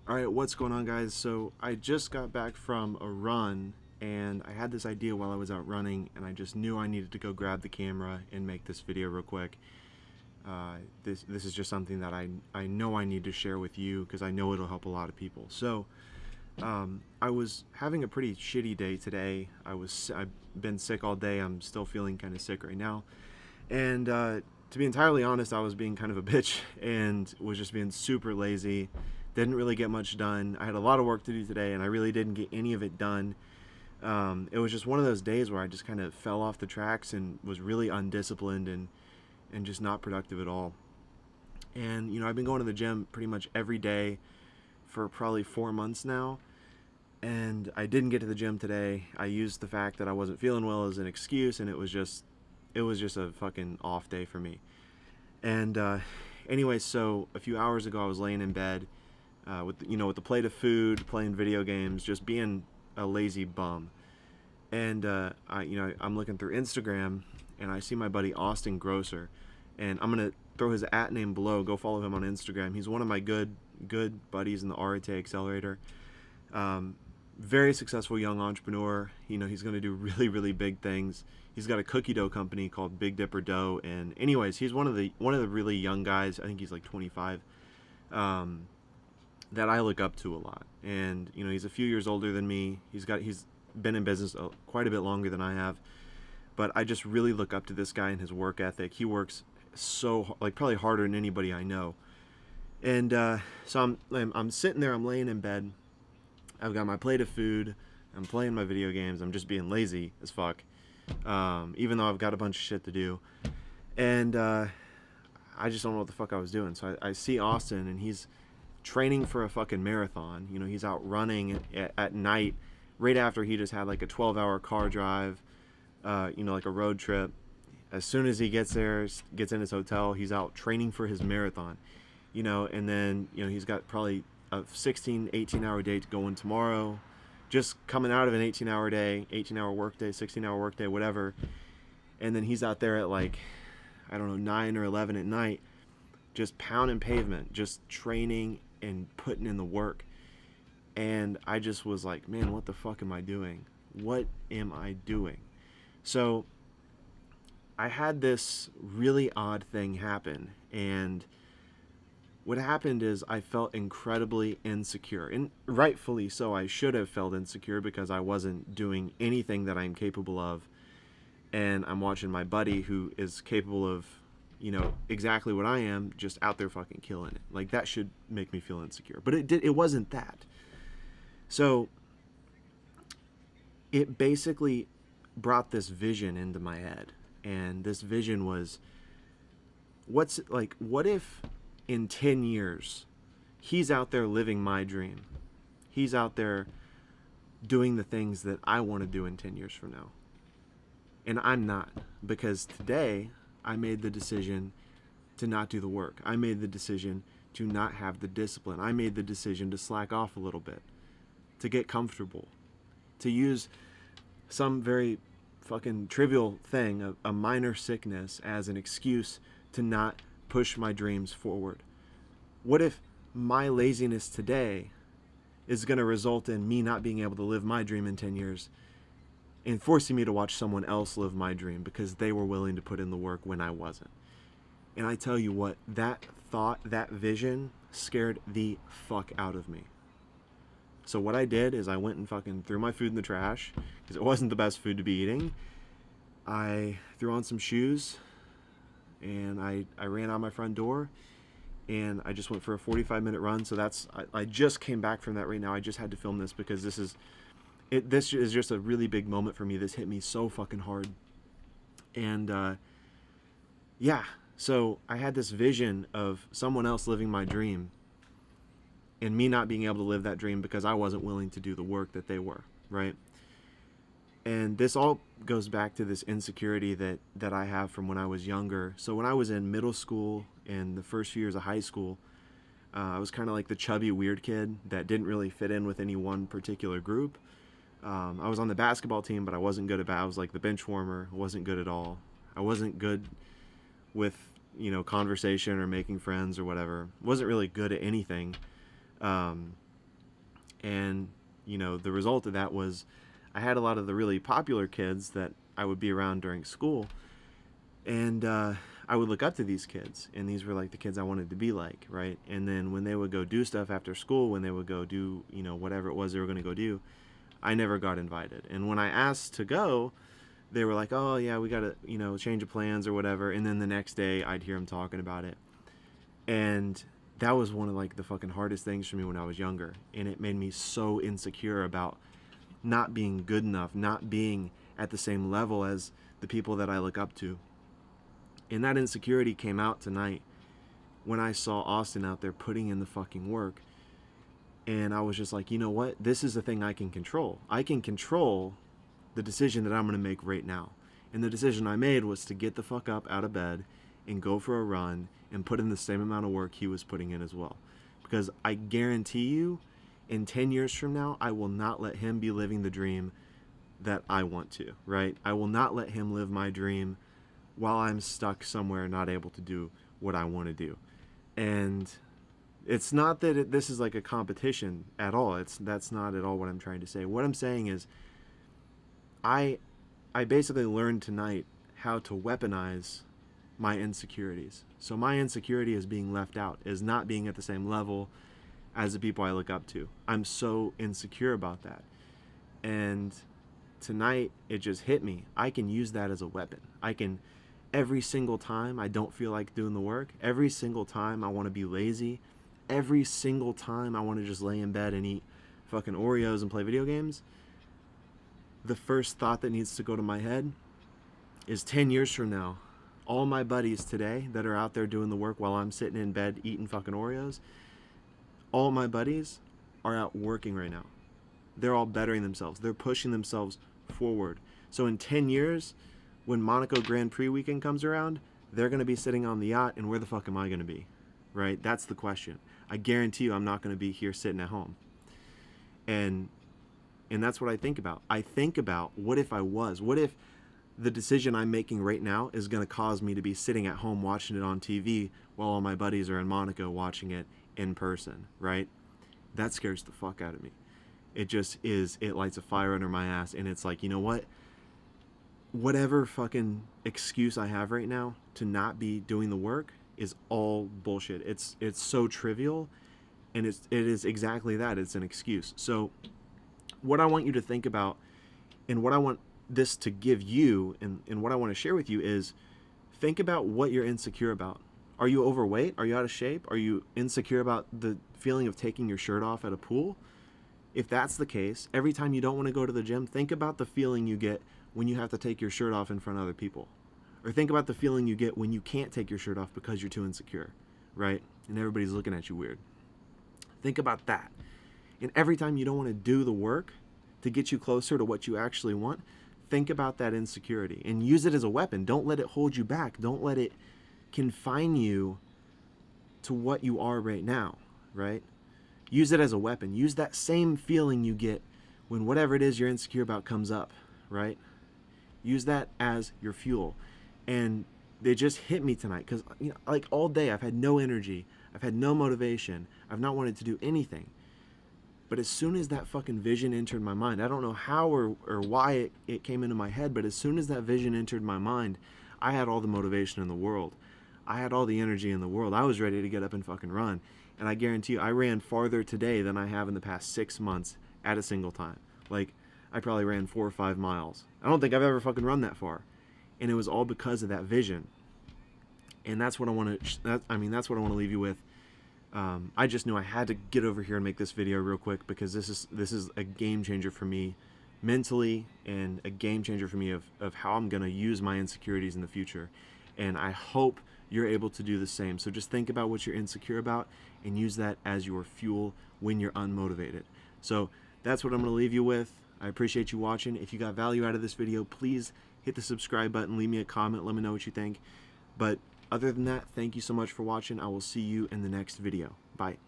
Alright, what's going on, guys? So, I just got back from a run, and I had this idea while I was out running, and I just knew I needed to go grab the camera and make this video real quick. This is just something that I know I need to share with you because I know it'll help a lot of people. So, I was having a pretty shitty day today. I've been sick all day. I'm still feeling kind of sick right now, and to be entirely honest, I was being kind of a bitch and was just being super lazy. Didn't really get much done. I had a lot of work to do today, and I really didn't get any of it done. It was just one of those days where I just kind of fell off the tracks and was really undisciplined and just not productive at all. And I've been going to the gym pretty much every day for probably 4 months now, and I didn't get to the gym today. I used the fact that I wasn't feeling well as an excuse, and it was just a fucking off day for me. And anyway, so a few hours ago, I was laying in bed with the plate of food, playing video games, just being a lazy bum. And I'm looking through Instagram, and I see my buddy Austin Grosser, and I'm gonna throw his @ name below. Go follow him on Instagram. He's one of my good buddies in the RTA Accelerator. Um, Very successful young entrepreneur. He's going to do really big things. He's got a cookie dough company called Big Dipper Dough. And anyways, he's one of the really young guys. I think he's like 25. Um, that I look up to a lot. And he's a few years older than me. He's been in business quite a bit longer than I have. But I just really look up to this guy and his work ethic. He works so like probably harder than anybody I know. And so I'm sitting there. I'm laying in bed. I've got my plate of food. I'm playing my video games. I'm just being lazy as fuck, even though I've got a bunch of shit to do. And I just don't know what the fuck I was doing. So I see Austin, and he's training for a fucking marathon. He's out running at night, right after he just had like a 12-hour car drive, like a road trip. As soon as he gets there, gets in his hotel, he's out training for his marathon. And then he's got probably a 16, 18-hour day to go in tomorrow, just coming out of an 18-hour day, 18-hour workday, 16-hour workday, whatever. And then he's out there at like, I don't know, 9 or 11 at night, just pounding pavement, just training and putting in the work. And I just was like, man, what the fuck am I doing? What am I doing? So I had this really odd thing happen, and what happened is I felt incredibly insecure, and rightfully so. I should have felt insecure because I wasn't doing anything that I'm capable of, and I'm watching my buddy who is capable of exactly what I am, just out there fucking killing it. Like, that should make me feel insecure, but it wasn't that. So it basically brought this vision into my head, and this vision was, what if in 10 years he's out there living my dream? He's out there doing the things that I want to do in 10 years from now, and I'm not, because today I made the decision to not do the work. I made the decision to not have the discipline. I made the decision to slack off a little bit, to get comfortable, to use some very fucking trivial thing, a minor sickness, as an excuse to not push my dreams forward. What if my laziness today is going to result in me not being able to live my dream in 10 years and forcing me to watch someone else live my dream because they were willing to put in the work when I wasn't? And I tell you what, that thought, that vision scared the fuck out of me. So what I did is I went and fucking threw my food in the trash because it wasn't the best food to be eating. I threw on some shoes, and I ran out my front door, and I just went for a 45-minute run. So I just came back from that right now. I just had to film this because this is just a really big moment for me. This hit me so fucking hard. And yeah, so I had this vision of someone else living my dream, and me not being able to live that dream because I wasn't willing to do the work that they were, right? And this all goes back to this insecurity that I have from when I was younger. So when I was in middle school and the first few years of high school, I was kind of like the chubby weird kid that didn't really fit in with any one particular group. I was on the basketball team, but I wasn't good I was like the bench warmer. I wasn't good at all. I wasn't good with conversation or making friends or whatever. Wasn't really good at anything. And, you know, the result of that was I had a lot of the really popular kids that I would be around during school. And I would look up to these kids. And these were like the kids I wanted to be like, right? And then when they would go do stuff after school, when they would go do, you know, whatever it was they were going to go do, I never got invited. And when I asked to go, they were like, oh, yeah, we got to, you know, change of plans or whatever. And then the next day I'd hear them talking about it. And that was one of like the fucking hardest things for me when I was younger. And it made me so insecure about not being good enough, not being at the same level as the people that I look up to. And that insecurity came out tonight when I saw Austin out there putting in the fucking work. And I was just like, you know what? This is the thing I can control. I can control the decision that I'm going to make right now. And the decision I made was to get the fuck up out of bed and go for a run and put in the same amount of work he was putting in as well. Because I guarantee you, in 10 years from now, I will not let him be living the dream that I want to, right? I will not let him live my dream while I'm stuck somewhere not able to do what I want to do. And it's not that this is like a competition at all. That's not at all what I'm trying to say. What I'm saying is I basically learned tonight how to weaponize my insecurities. So my insecurity is being left out, is not being at the same level as the people I look up to. I'm so insecure about that. And tonight it just hit me. I can use that as a weapon. I can, every single time I don't feel like doing the work, every single time I want to be lazy, every single time I want to just lay in bed and eat fucking Oreos and play video games, the first thought that needs to go to my head is 10 years from now, all my buddies today that are out there doing the work while I'm sitting in bed eating fucking Oreos, all my buddies are out working right now. They're all bettering themselves. They're pushing themselves forward. So in 10 years, when Monaco Grand Prix weekend comes around, they're going to be sitting on the yacht, and where the fuck am I going to be? Right? That's the question. I guarantee you I'm not going to be here sitting at home. And that's what I think about. I think about, what if I was? What if the decision I'm making right now is going to cause me to be sitting at home watching it on TV while all my buddies are in Monaco watching it in person, right? That scares the fuck out of me. It just is, it lights a fire under my ass, and it's like, you know what? Whatever fucking excuse I have right now to not be doing the work is all bullshit. It's so trivial, and it is exactly that. It's an excuse. So what I want you to think about, and what I want this to give you, and what I want to share with you is, think about what you're insecure about. Are you overweight? Are you out of shape? Are you insecure about the feeling of taking your shirt off at a pool? If that's the case, every time you don't want to go to the gym, think about the feeling you get when you have to take your shirt off in front of other people. Or think about the feeling you get when you can't take your shirt off because you're too insecure, right? And everybody's looking at you weird. Think about that. And every time you don't want to do the work to get you closer to what you actually want, think about that insecurity and use it as a weapon. Don't let it hold you back. Don't let it confine you to what you are right now, right? Use it as a weapon. Use that same feeling you get when whatever it is you're insecure about comes up, right? Use that as your fuel. And they just hit me tonight because, you know, like all day I've had no energy. I've had no motivation. I've not wanted to do anything. But as soon as that fucking vision entered my mind, I don't know how or why it came into my head, but as soon as that vision entered my mind, I had all the motivation in the world. I had all the energy in the world. I was ready to get up and fucking run. And I guarantee you, I ran farther today than I have in the past 6 months at a single time. Like, I probably ran 4 or 5 miles. I don't think I've ever fucking run that far. And it was all because of that vision. And that's what I want to, that's what I want to leave you with. I just knew I had to get over here and make this video real quick because this is a game changer for me mentally, and a game changer for me of how I'm going to use my insecurities in the future. And I hope you're able to do the same. So just think about what you're insecure about and use that as your fuel when you're unmotivated. So that's what I'm going to leave you with. I appreciate you watching. If you got value out of this video, please hit the subscribe button, leave me a comment, let me know what you think. But other than that, thank you so much for watching. I will see you in the next video. Bye.